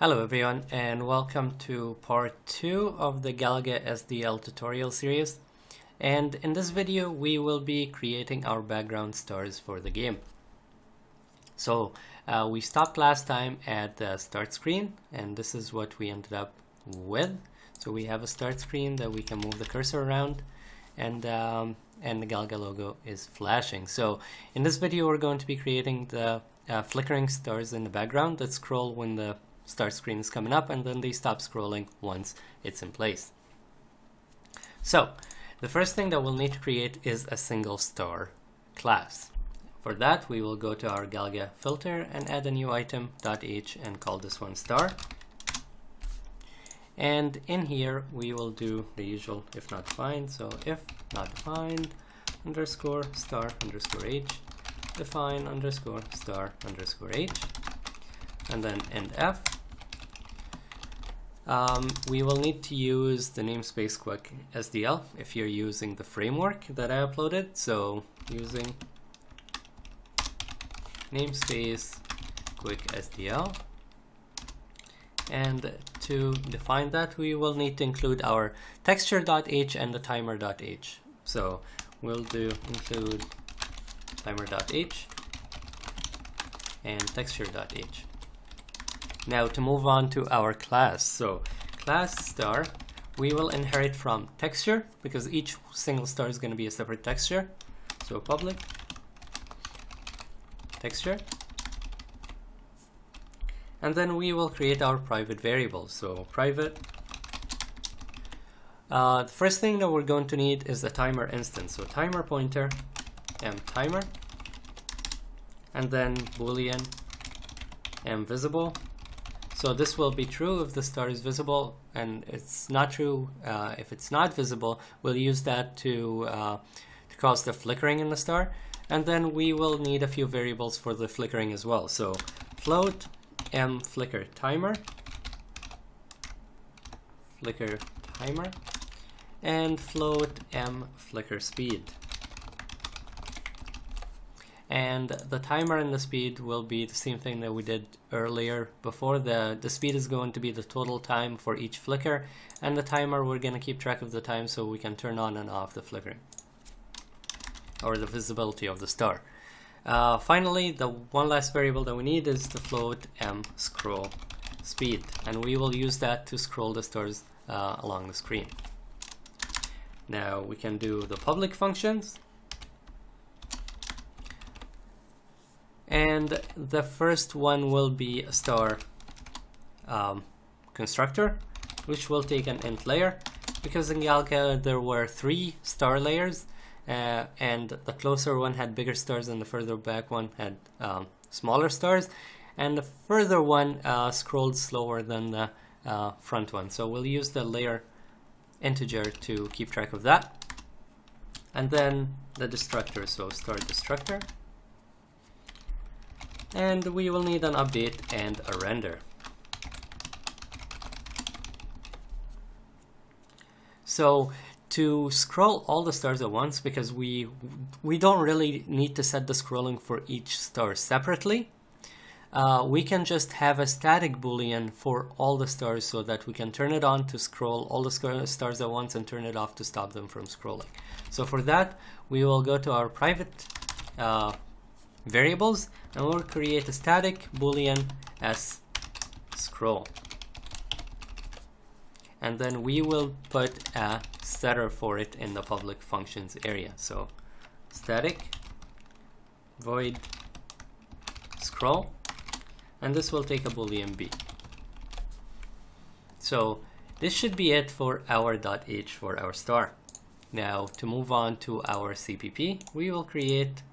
Hello everyone, and welcome to part 2 of the Galaga SDL tutorial series. And in this video we will be creating our background stars for the game. So we stopped last time at the start screen, and this is what we ended up with. So we have a start screen that we can move the cursor around, and the Galaga logo is flashing. So in this video we're going to be creating the flickering stars in the background that scroll when the start screen is coming up, and then they stop scrolling once it's in place. So the first thing that we'll need to create is a single star class. For that we will go to our Galaga filter and add a new item .h and call this one star. And in here we will do the usual if not defined, so if not defined underscore star underscore h, define underscore star underscore h, and then end f. We will need to use the namespace quick SDL if you're using the framework that I uploaded. So using namespace quick SDL, and to define that we will need to include our texture.h and the timer.h. So we'll do include timer.h and texture.h. Now to move on to our class. So class star, we will inherit from texture because each single star is going to be a separate texture. So public texture. And then we will create our private variables. So private. The first thing that we're going to need is a timer instance. So timer pointer timer, and then boolean visible. So this will be true if the star is visible, and it's not true if it's not visible. We'll use that to cause the flickering in the star. And then we will need a few variables for the flickering as well. So float flicker timer, and float flicker speed. And the timer and the speed will be the same thing that we did earlier before. The speed is going to be the total time for each flicker, and the timer, we're going to keep track of the time so we can turn on and off the flickering or the visibility of the star. Finally, the one last variable that we need is the float scroll speed, and we will use that to scroll the stars along the screen. Now we can do the public functions. And the first one will be a star constructor, which will take an int layer, because in Galaga there were 3 star layers, and the closer one had bigger stars and the further back one had smaller stars, and the further one scrolled slower than the front one. So we'll use the layer integer to keep track of that. And then the destructor, so star destructor. And we will need an update and a render. So to scroll all the stars at once, because we don't really need to set the scrolling for each star separately, we can just have a static boolean for all the stars so that we can turn it on to scroll all the stars at once and turn it off to stop them from scrolling. So for that we will go to our private variables, and we'll create a static boolean as scroll, and then we will put a setter for it in the public functions area. So static void scroll, and this will take a boolean b. So this should be it for our .h for our star. Now to move on to our CPP, we will create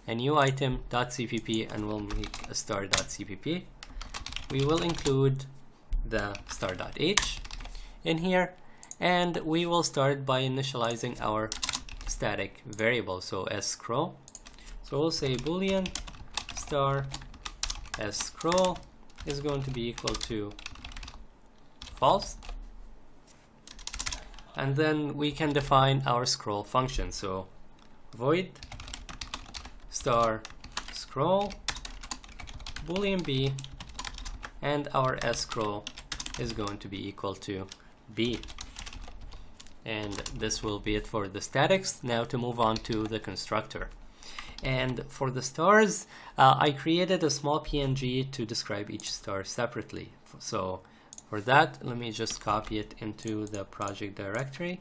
a new item .cpp, and we'll make a star.cpp. We will include the star.h in here, and we will start by initializing our static variable, so as scroll. So we'll say boolean star as scroll is going to be equal to false, and then we can define our scroll function. So void star scroll boolean b, and our scroll is going to be equal to B. And this will be it for the statics. Now to move on to the constructor. And for the stars, I created a small PNG to describe each star separately. So for that, let me just copy it into the project directory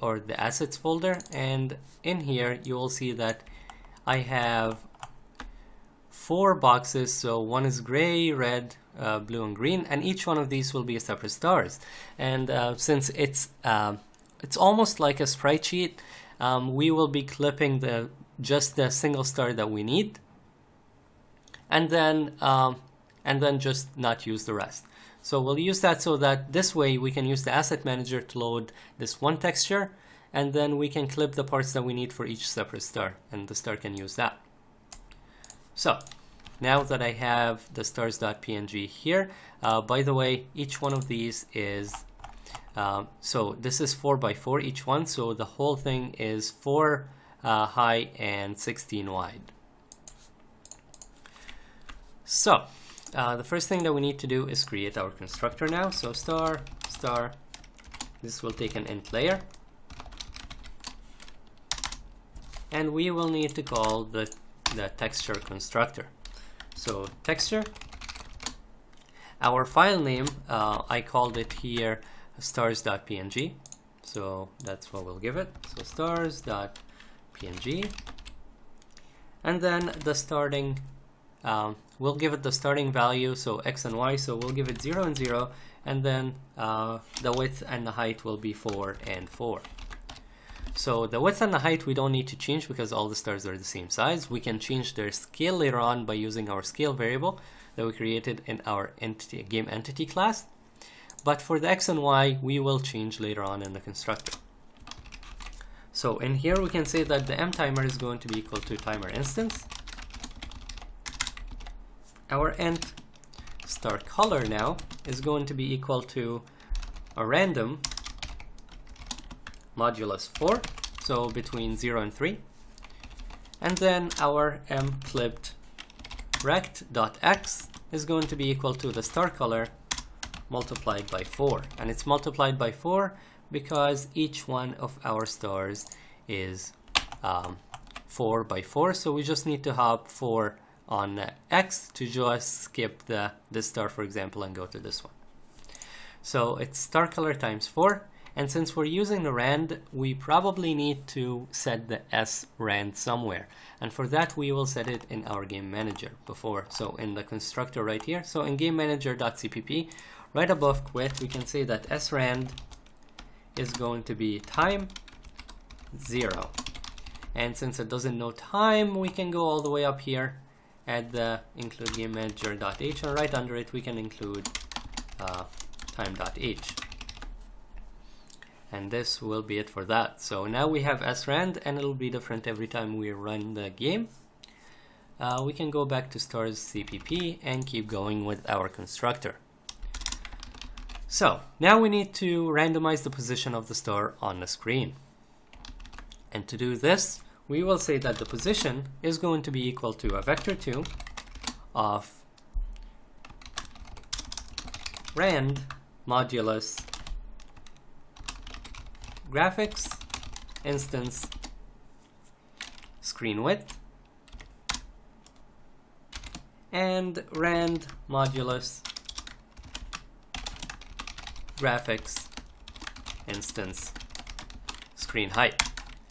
or the assets folder. And in here, you will see that I have 4 boxes. So one is gray, red, blue, and green, and each one of these will be a separate stars. And since it's almost like a sprite sheet, we will be clipping just the single star that we need, and then just not use the rest. So we'll use that so that this way we can use the asset manager to load this one texture, and then we can clip the parts that we need for each separate star, and the star can use that. So now that I have the stars.png here, by the way, each one of these is so this is 4 by 4 each one, so the whole thing is 4 high and 16 wide. So the first thing that we need to do is create our constructor now. So star, this will take an int layer, and we will need to call the texture constructor. So texture, our file name, I called it here stars.png, so that's what we'll give it. So stars.png, and then the starting, we'll give it the starting value, so x and y, so we'll give it 0 and 0, and then the width and the height will be 4 and 4. So the width and the height we don't need to change because all the stars are the same size. We can change their scale later on by using our scale variable that we created in our game entity class. But for the x and y, we will change later on in the constructor. So in here we can say that the mTimer is going to be equal to timer instance. Our int star color now is going to be equal to a random modulus 4, so between 0 and 3. And then our mclipped rect.x is going to be equal to the star color multiplied by 4, and it's multiplied by 4 because each one of our stars is 4 by 4, so we just need to hop 4 on x to just skip this star, for example, and go to this one. So it's star color times 4, and since we're using the rand, we probably need to set the s rand somewhere, and for that we will set it in our game manager before, so in the constructor right here. So in game manager.cpp, right above quit, we can say that srand is going to be time 0, and since it doesn't know time, we can go all the way up here at the include game manager.h, and right under it we can include time.h, and this will be it for that. So now we have srand, and it'll be different every time we run the game. We can go back to stars CPP and keep going with our constructor. So now we need to randomize the position of the star on the screen. And to do this, we will say that the position is going to be equal to a vector2 of rand modulus graphics instance screen width and rand modulus graphics instance screen height.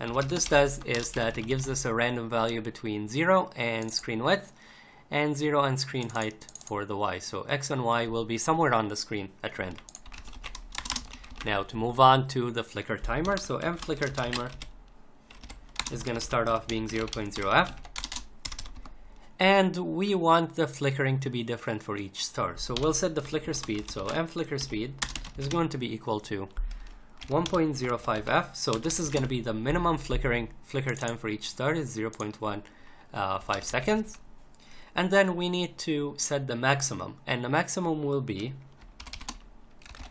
And what this does is that it gives us a random value between 0 and screen width and 0 and screen height for the y. So x and y will be somewhere on the screen at random. Now to move on to the flicker timer, so mFlicker timer is going to start off being 0.0f, and we want the flickering to be different for each star. So we'll set the flicker speed, so mFlicker speed is going to be equal to 1.05f, so this is going to be the minimum flicker time for each star is 0.15 seconds, and then we need to set the maximum, and the maximum will be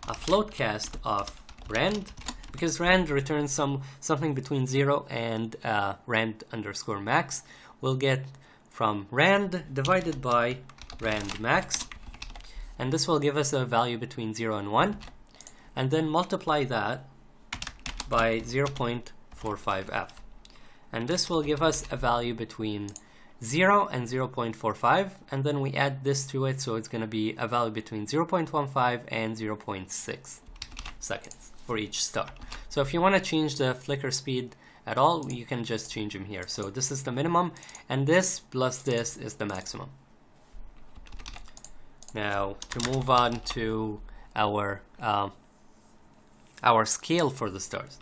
a float cast of rand, because rand returns something between 0 and rand underscore max. We'll get from rand divided by rand max, and this will give us a value between 0 and 1, and then multiply that by 0.45f, and this will give us a value between 0 and 0.45, and then we add this to it, so it's going to be a value between 0.15 and 0.6 seconds for each star. So if you want to change the flicker speed at all, you can just change them here. So this is the minimum, and this plus this is the maximum. Now to move on to our scale for the stars,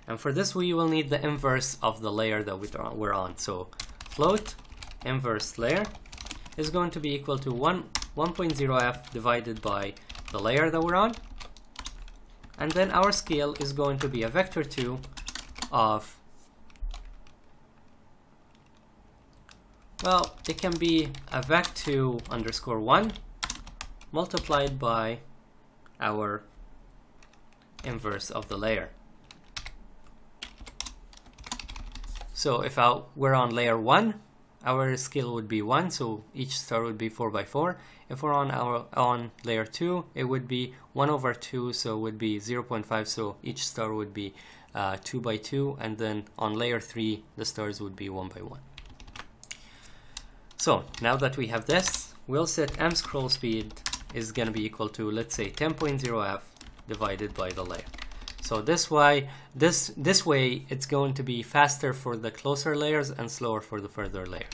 and for this we will need the inverse of the layer that we're on. So float inverse layer is going to be equal to 1.0f divided by the layer that we're on, and then our scale is going to be a vector 2 of, well, it can be a vec2 underscore 1 multiplied by our inverse of the layer. So if we're on layer 1, our scale would be 1, so each star would be 4 by 4. If we're on layer 2, it would be 1 over 2, so it would be 0.5, so each star would be 2 by 2, and then on layer 3, the stars would be 1 by 1. So now that we have this, we'll set m scroll speed is going to be equal to, let's say, 10.0f divided by the layer. So this way it's going to be faster for the closer layers and slower for the further layers.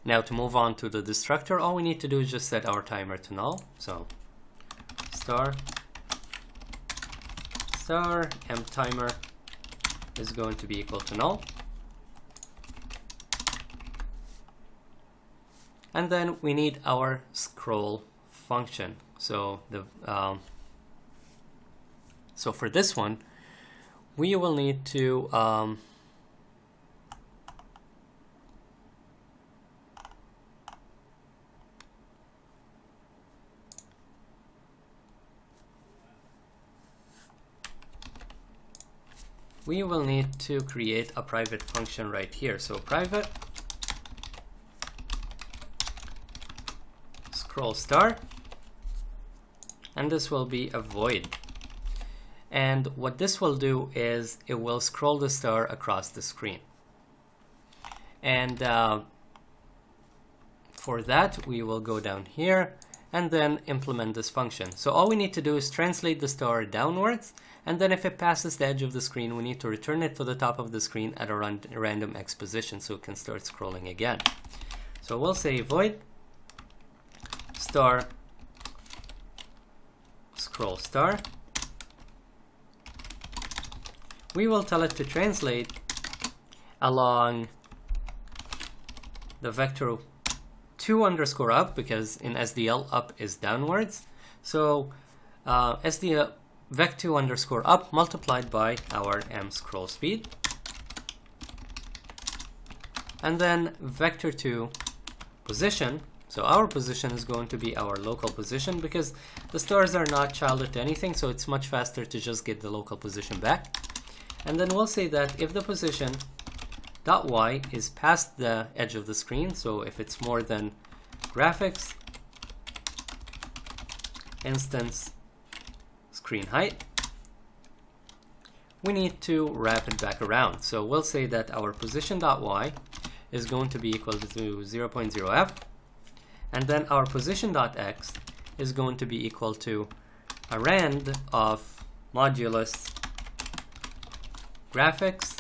Now to move on to the destructor, all we need to do is just set our timer to null. So star m timer is going to be equal to null. And then we need our scroll function. So so for this one, we will need to create a private function right here. So private scroll star, and this will be a void. And what this will do is it will scroll the star across the screen. And for that, we will go down here and then implement this function. So all we need to do is translate the star downwards, and then if it passes the edge of the screen, we need to return it to the top of the screen at a random x position so it can start scrolling again. So we'll say void star scroll star. We will tell it to translate along the vector 2 underscore up, because in SDL up is downwards. So SDL vec2 underscore up multiplied by our m scroll speed, and then vector 2 position. So our position is going to be our local position, because the stars are not childed to anything, so it's much faster to just get the local position back. And then we'll say that if the position dot y is past the edge of the screen, so if it's more than graphics instance screen height, we need to wrap it back around. So we'll say that our position dot y is going to be equal to 0.0f, and then our position dot x is going to be equal to a rand of modulus graphics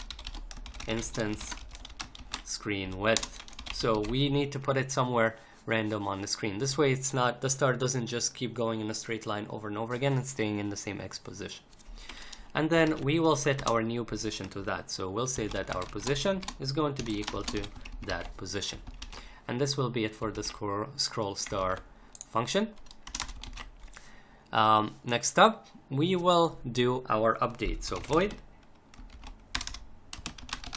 instance screen width. So we need to put it somewhere random on the screen. This way it's not, the star doesn't just keep going in a straight line over and over again and staying in the same x position. And then we will set our new position to that. So we'll say that our position is going to be equal to that position. And this will be it for the scroll star function. Next up, we will do our update. So void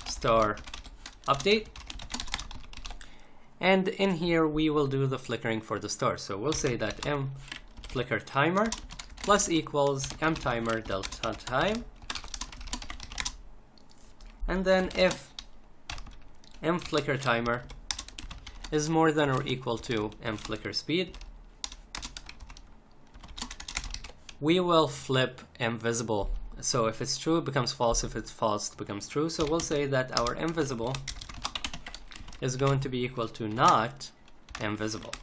star update, and in here we will do the flickering for the star. So we'll say that m flicker timer plus equals m timer delta time, and then if m flicker timer is more than or equal to m flicker speed, we will flip m visible. So if it's true, it becomes false. If it's false, it becomes true. So we'll say that our m visible is going to be equal to not m visible.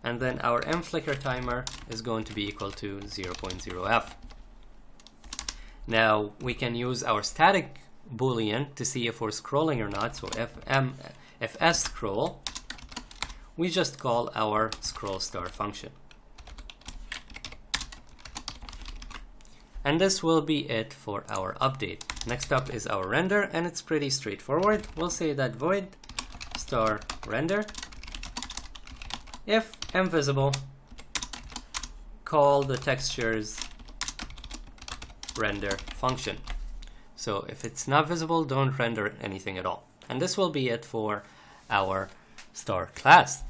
And then our m flicker timer is going to be equal to 0.0f. Now we can use our static boolean to see if we're scrolling or not. So if s scroll, we just call our scroll star function. And this will be it for our update. Next up is our render, and it's pretty straightforward. We'll say that void star render, if m visible, call the textures render function. So if it's not visible, don't render anything at all. And this will be it for our star class.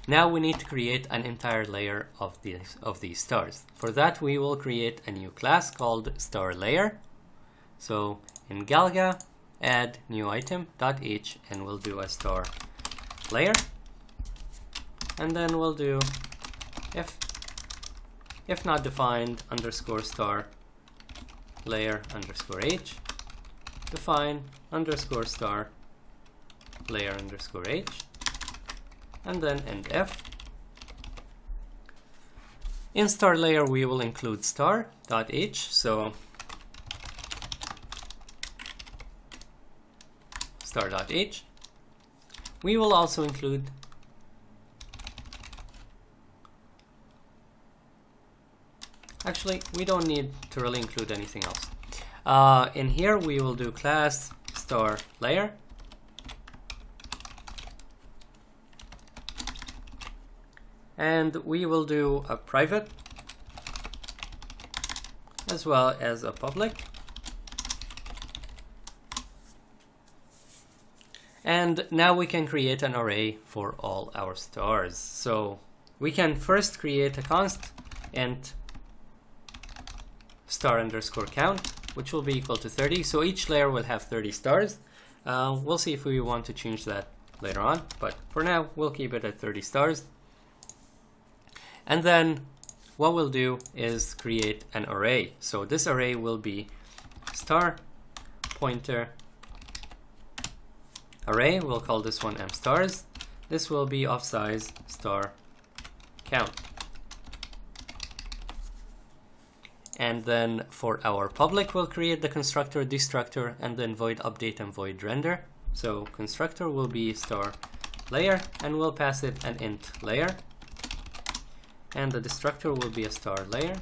Now we need to create an entire layer of these stars. For that, we will create a new class called star layer. So in Galaga, add new item .h, and we'll do a star layer. And then we'll do if not defined underscore star layer underscore h, define underscore star layer underscore h, and then end f. In star layer, we will include star.h, so star.h. We will also include actually, we don't need to really include anything else. In here, we will do class star layer. And we will do a private as well as a public. And now we can create an array for all our stars. So we can first create a const int star underscore count, which will be equal to 30. So each layer will have 30 stars. We'll see if we want to change that later on, but for now, we'll keep it at 30 stars. And then what we'll do is create an array. So this array will be star pointer array. We'll call this one m stars. This will be of size star count. And then for our public, we'll create the constructor, destructor, and then void update and void render. So constructor will be star layer, and we'll pass it an int layer. And the destructor will be a star layer.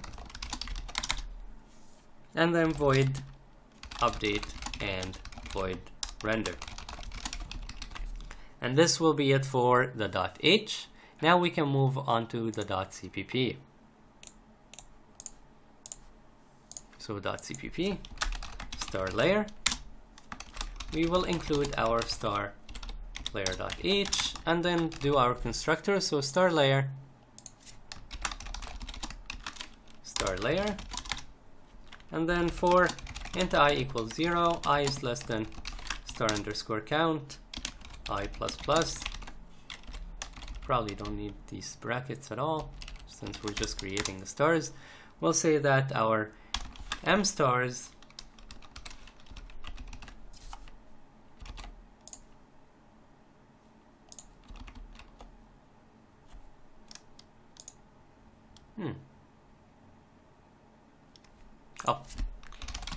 And then void update and void render. And this will be it for the .h. Now we can move on to the .cpp. So .cpp star layer. We will include our star layer.h and then do our constructor. So star layer star layer, and then for int I equals 0, I is less than star underscore count, I plus plus. Probably don't need these brackets at all since we're just creating the stars. We'll say that our m stars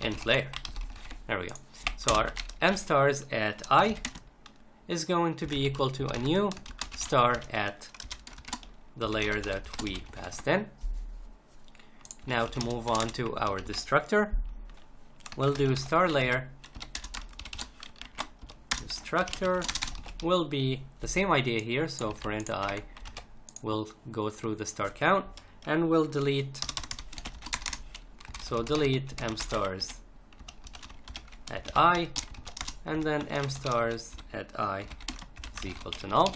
int layer. There we go. So our m stars at I is going to be equal to a new star at the layer that we passed in. Now to move on to our destructor, we'll do star layer. Destructor will be the same idea here. So for int I, we'll go through the star count and we'll delete. So delete m stars at I, and then m stars at I is equal to null.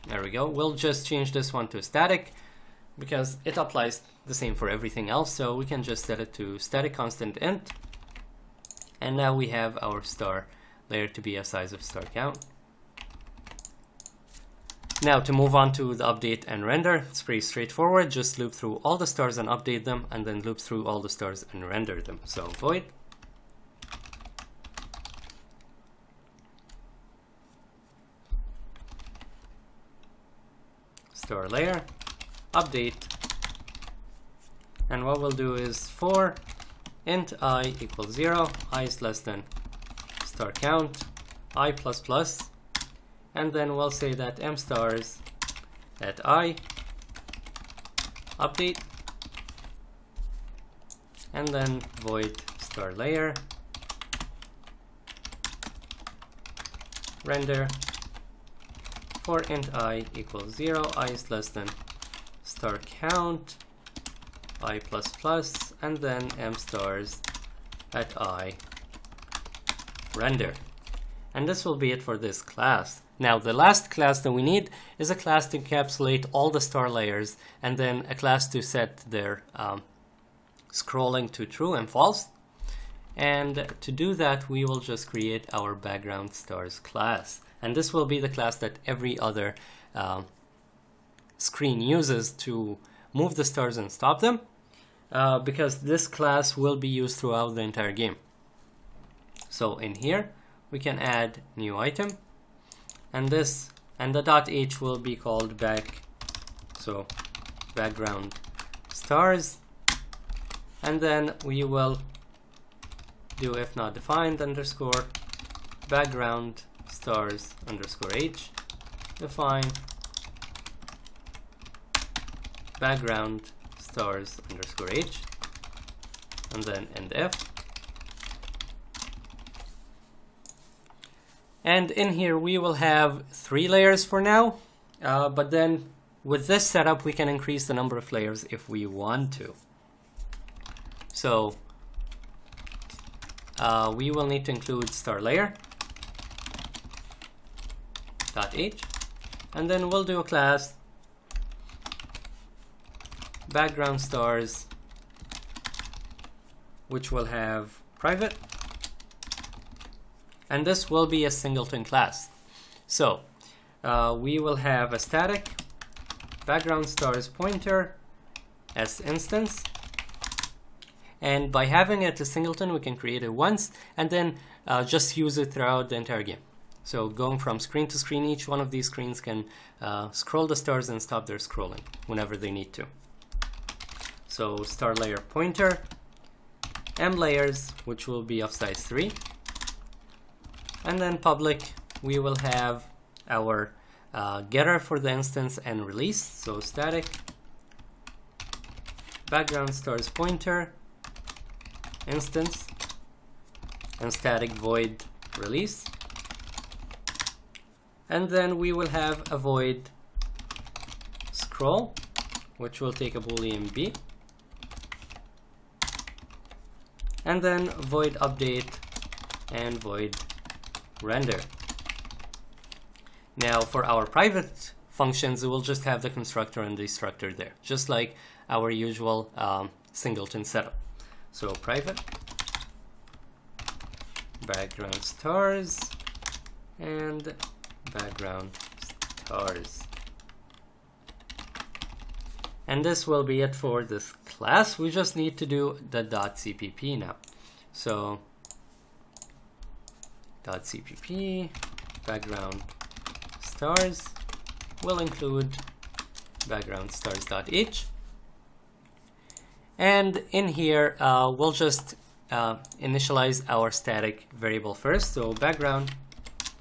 There we go. We'll just change this one to static because it applies the same for everything else, so we can just set it to static constant int. And now we have our star layer to be a size of star count. Now to move on to the update and render, it's pretty straightforward. Just loop through all the stars and update them, and then loop through all the stars and render them. So void star layer update, and what we'll do is for int I equals 0, I is less than star count, I plus plus, and then we'll say that m stars at I update, and then void star layer render for int I equals 0, I is less than star count, I plus plus, and then m stars at I render. And this will be it for this class. Now the last class that we need is a class to encapsulate all the star layers, and then a class to set their scrolling to true and false. And to do that, we will just create our background stars class. And this will be the class that every other screen uses to move the stars and stop them, because this class will be used throughout the entire game. So in here, we can add new item, and this, and the .h will be called background stars, and then we will do if not defined underscore background stars underscore h define background stars underscore h, and then end f. And in here we will have 3 layers for now, but then with this setup we can increase the number of layers if we want to. So we will need to include star layer .h, and then we'll do a class background stars, which will have private, and this will be a singleton class. So we will have a static background stars pointer as instance, and by having it a singleton we can create it once and then just use it throughout the entire game. So going from screen to screen, each one of these screens can scroll the stars and stop their scrolling whenever they need to. So star layer pointer m layers, which will be of size 3, and then public we will have our getter for the instance and release. So static background stars pointer instance and static void release, and then we will have a void scroll, which will take a boolean b, and then void update and void render. Now for our private functions, we'll just have the constructor and destructor there, just like our usual singleton setup. So private background stars and background stars. And this will be it for this class. We just need to do the .cpp now. So .cpp background stars will include background stars.h, and in here we'll just initialize our static variable first. So background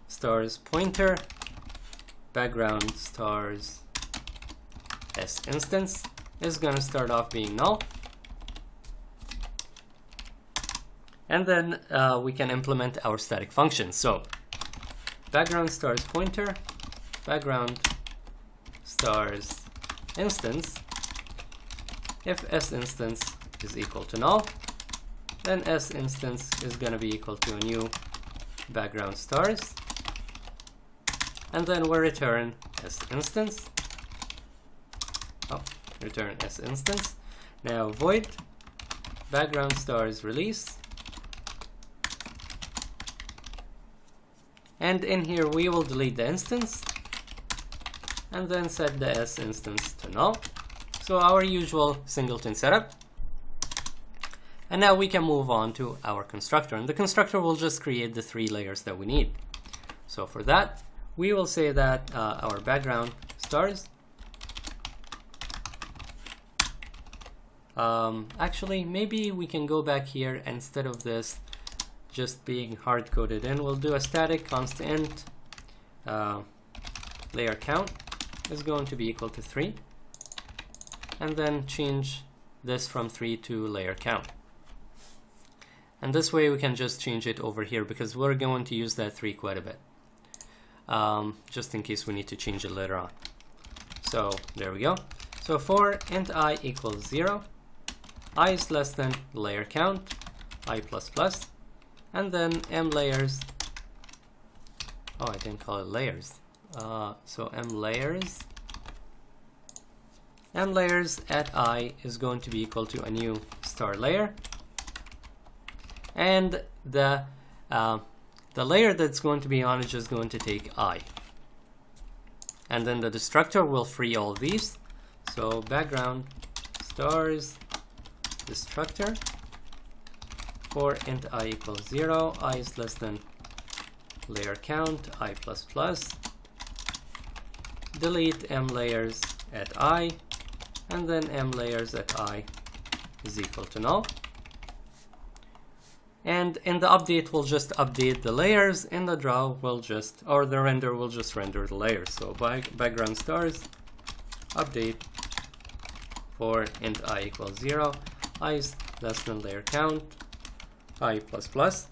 stars pointer background stars s instance is going to start off being null, and then we can implement our static function. So background stars pointer background stars instance, if s instance is equal to null, then s instance is going to be equal to a new background stars, and then we'll return s instance. Return s instance. Now void background stars release. And in here we will delete the instance and then set the S instance to null. So our usual singleton setup. And now we can move on to our constructor, and the constructor will just create the 3 layers that we need. So for that, we will say that our background stars. Actually, maybe we can go back here, instead of this just being hard coded in, we'll do a static constant layer count is going to be equal to 3, and then change this from 3 to layer count. And this way we can just change it over here, because we're going to use that 3 quite a bit, just in case we need to change it later on. So there we go. So for int I equals 0, I is less than layer count, I plus plus, and then m layers. Oh, I didn't call it layers. So m layers at I is going to be equal to a new star layer, and the layer that's going to be on is just going to take I, and then the destructor will free all these. So background stars destructor for int I equals 0, I is less than layer count, I plus plus, delete m layers at I, and then m layers at I is equal to null. And in the update, we'll just update the layers. In the draw, we'll just, or the render, will just render the layers. So background stars update for int I equals 0, I is less than layer count, I plus plus.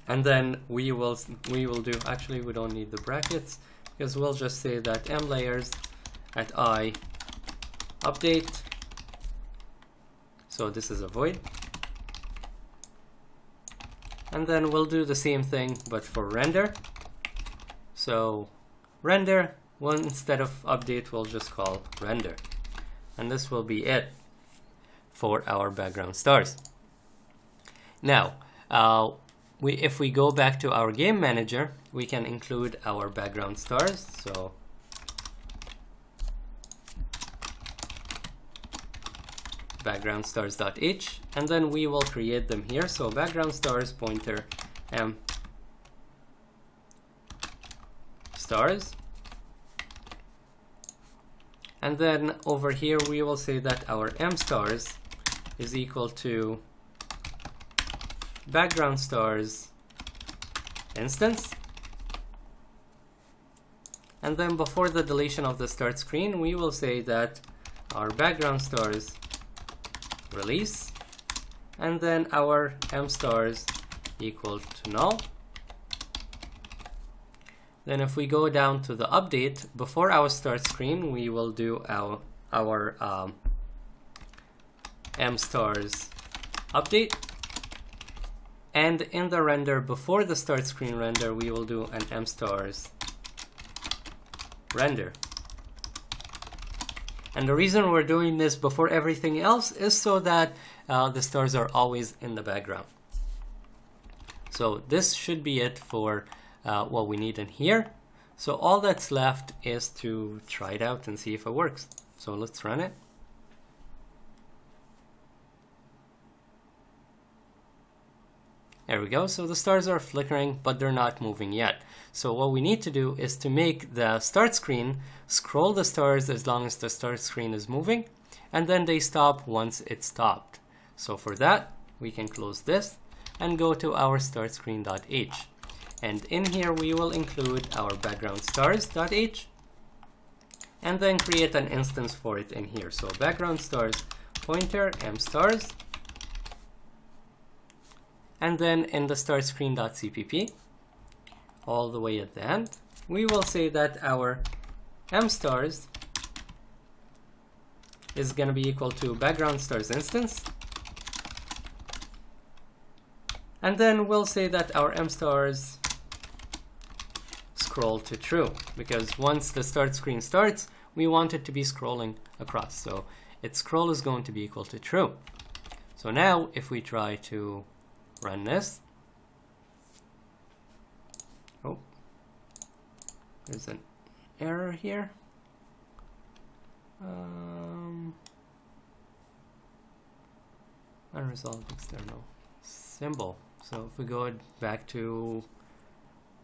And then we will do, actually we don't need the brackets, because we'll just say that m layers at I update. So this is a void. And then we'll do the same thing, but for render. So render, instead of update, we'll just call render. And this will be it for our background stars. Now, if we go back to our game manager, we can include our background stars. So background stars.h, and then we will create them here. So background stars pointer m stars, and then over here we will say that our m stars is equal to background stars instance, and then before the deletion of the start screen we will say that our background stars release, and then our m stars equal to null. Then if we go down to the update, before our start screen we will do our m stars update, and in the render before the start screen render we will do an m stars render. And the reason we're doing this before everything else is so that the stars are always in the background. So this should be it for what we need in here. So all that's left is to try it out and see if it works. So let's run it. There we go. So the stars are flickering, but they're not moving yet. So what we need to do is to make the start screen scroll the stars as long as the start screen is moving, and then they stop once it's stopped. So for that, we can close this and go to our start screen.h. And in here, we will include our background stars.h, and then create an instance for it in here. So background stars pointer m stars. And then in the start screen.cpp, all the way at the end, we will say that our m stars is going to be equal to background stars instance. And then we'll say that our m stars scroll to true, because once the start screen starts, we want it to be scrolling across. So its scroll is going to be equal to true. So now if we try to run this, oh, there's an error here. Unresolved external symbol. So if we go back to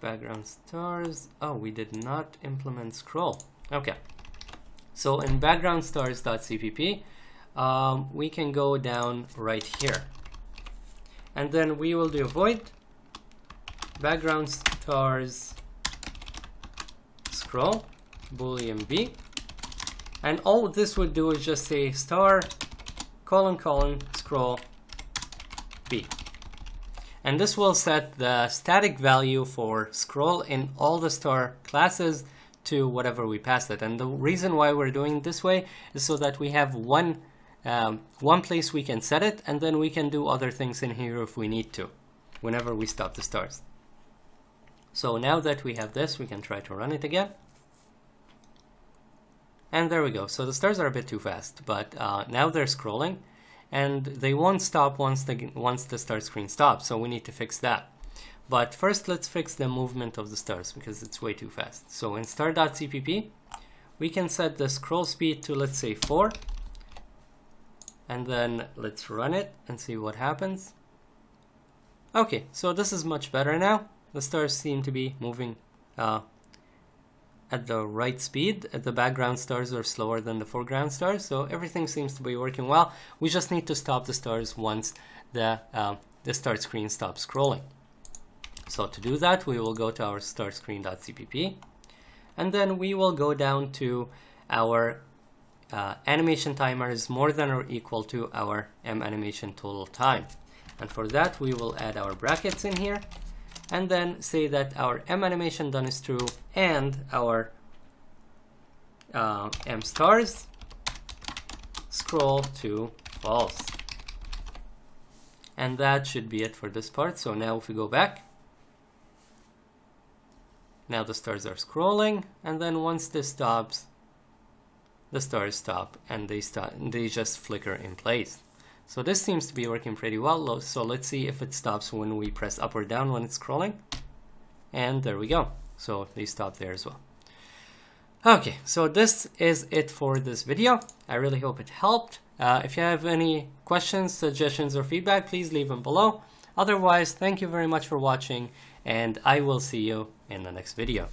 background stars, oh, we did not implement scroll. Okay, so in background stars.cpp, we can go down right here, and then we will do void background stars scroll boolean b, and all this would do is just say star : scroll b. And this will set the static value for scroll in all the star classes to whatever we pass it. And the reason why we're doing it this way is so that we have one place we can set it, and then we can do other things in here if we need to, whenever we stop the stars. So now that we have this, we can try to run it again. And there we go. So the stars are a bit too fast, but now they're scrolling, and they won't stop once the start screen stops, so we need to fix that. But first let's fix the movement of the stars because it's way too fast. So in star.cpp, we can set the scroll speed to, let's say, 4, and then let's run it and see what happens. Okay, so this is much better now. The stars seem to be moving at the right speed. The background stars are slower than the foreground stars, so everything seems to be working well. We just need to stop the stars once the start screen stops scrolling. So to do that, we will go to our startscreen.cpp, and then we will go down to our animation timer is more than or equal to our animation total time. And for that, we will add our brackets in here, and then say that our animation done is true, and our stars scroll to false. And that should be it for this part. So now if we go back, now the stars are scrolling, and then once this stops, the stars stop, and they just flicker in place. So this seems to be working pretty well. So let's see if it stops when we press up or down when it's scrolling. And there we go. So they stop there as well. Okay, so this is it for this video. I really hope it helped. If you have any questions, suggestions, or feedback, please leave them below. Otherwise, thank you very much for watching, and I will see you in the next video.